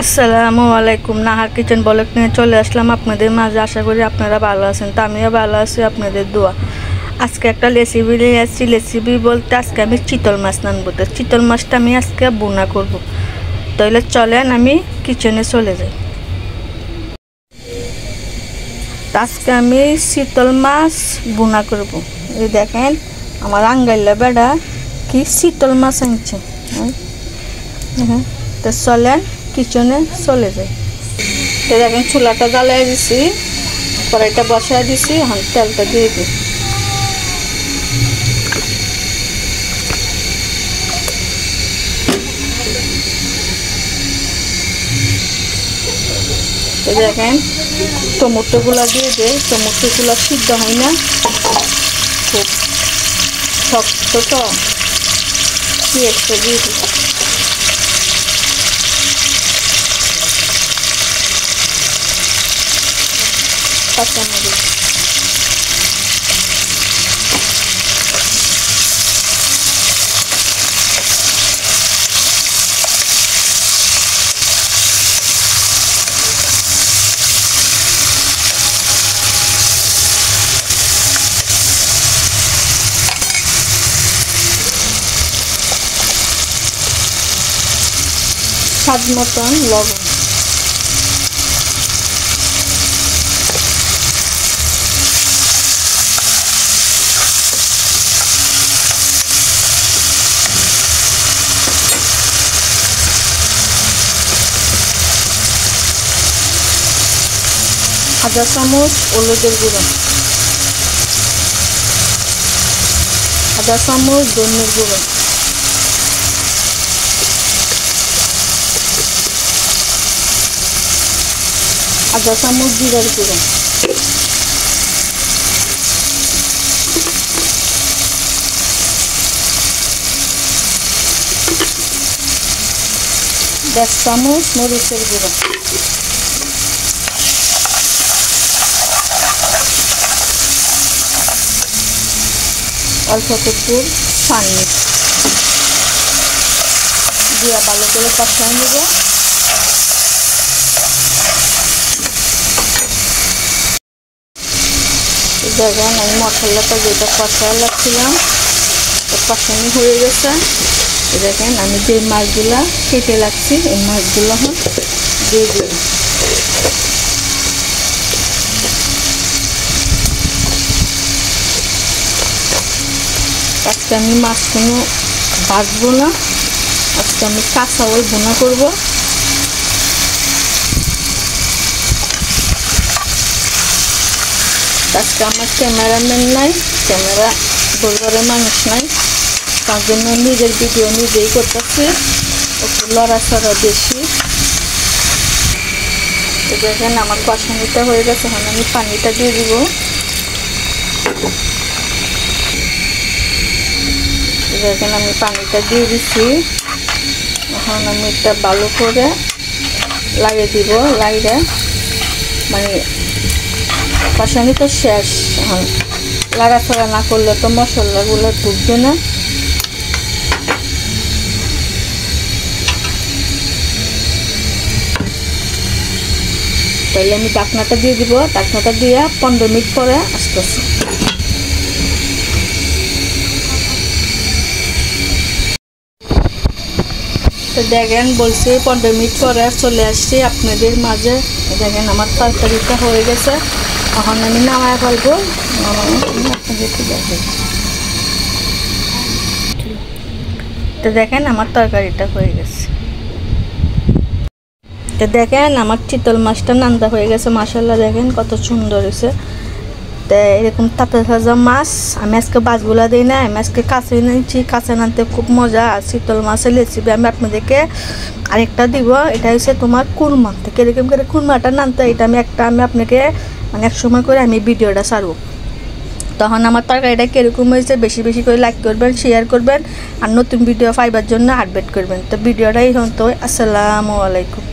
আসসালামু আলাইকুম। Nahar kitchen blog নিয়ে চলে আসলাম আপনাদের মাঝে। আশা করি আপনারা ভালো আছেন, তো আমিও ভালো আছি, আপনাদের দোয়া। আজকে একটা রেসিপি নিয়ে আসছি। রেসিপি বলতে আজকে আমি চিতল মাছ রান্নবো। তো চিতল মাছটা আমি আজকে বোনা করব। তাহলে চলেন আমি কিচেনে চলে যাই। আজকে আমি চিতল মাছ বোনা করব। এই দেখেন আমার আঙ্গাইলা বেড়া কি চিতল মাছ আনছে। তো চলেন কিচেনে চলে যাই। তো দেখেন চুলাটা জ্বালাই দিছি, কড়াইটা বসাই দিছি, এখন তেলটা দিয়ে দিই। তো দেখেন টমেটোগুলো দিয়ে দেয়। টমেটোগুলো সিদ্ধ হয় না, খুব শক্ত, তো পেঁয়াজটা দিয়ে দিই। কাঁচামরিচ, স্বাদ মতন লবণ, আধা চামচ হলুদের গুঁড়ো, আধা চামচ ধনিয়ার গুঁড়ো, আধা চামচ জিরার গুঁড়ো, দেড় চামচ মরিচের গুঁড়ো, অল্প একটু পানি দিয়ে ভালো করে কষাই নেব। দেখেন আমি মশলাটা যেটা কষাই লাগছিলাম কষানি হয়ে গেছে। দেখেন আমি যে মাছগুলা কেটে লাগছি এই মাছগুলো দিয়ে দিই। আজকে আমি মাছ কোনো ভাজবো না, আজকে আমি কাঁচা ওই বোনা করব। আজকে আমার ক্যামেরাম্যান নাই, ক্যামেরা ধরবারের মানুষ নাই, তার জন্য নিজের ভিডিও নিজেই করতেছি, একটু লড়াচড়া বেশি। তো দেখেন আমার কষানিটা হয়ে গেছে, এখন আমি পানিটা দিয়ে দিব। দেখেন আমি পানিটা দিয়ে দিচ্ছি, এখন আমি এটা ভালো করে লাগিয়ে দিব। লাগিয়ে মানে কষানি তো শেষ, এখন লাড়াছাড়া না করলে তো মশলাগুলো ঢুকবে না। তাহলে আমি ঢাকনাটা দিয়ে দিব। ঢাকনাটা দিয়ে 15 মিনিট পরে আসতেছি। তো দেখেন বলছি 15 মিনিট পরে চলে আসছি আপনাদের মাঝে। দেখেন আমার তরকারিটা হয়ে গেছে, এখন আমি নামায় ফেলবো। তো দেখেন আমার তরকারিটা হয়ে গেছে। তো দেখেন আমার চিতল মাছটা রান্না হয়ে গেছে, মাশাআল্লাহ দেখেন কত সুন্দর হয়েছে। তো এরকম তাজা তাজা মাছ আমি আজকে বাছগুলা দিই না, আমি আজকে কাছে নিয়েছি। কাছে নানতে খুব মজা। আর চিতল মাছের রেসিপি আমি আপনাদেরকে আরেকটা দিব, এটা হচ্ছে তোমার কুরমা। তো কীরকম করে কুরমাটা নানতে এটা আমি আপনাকে মানে এক সময় করে আমি ভিডিওটা ছাড়বো। তখন আমার তরকারিটা কীরকম হয়েছে বেশি বেশি করে লাইক করবেন, শেয়ার করবেন, আর নতুন ভিডিও পাইবার জন্য আপডেট করবেন। তো ভিডিওটাই হতো। আসসালামু আলাইকুম।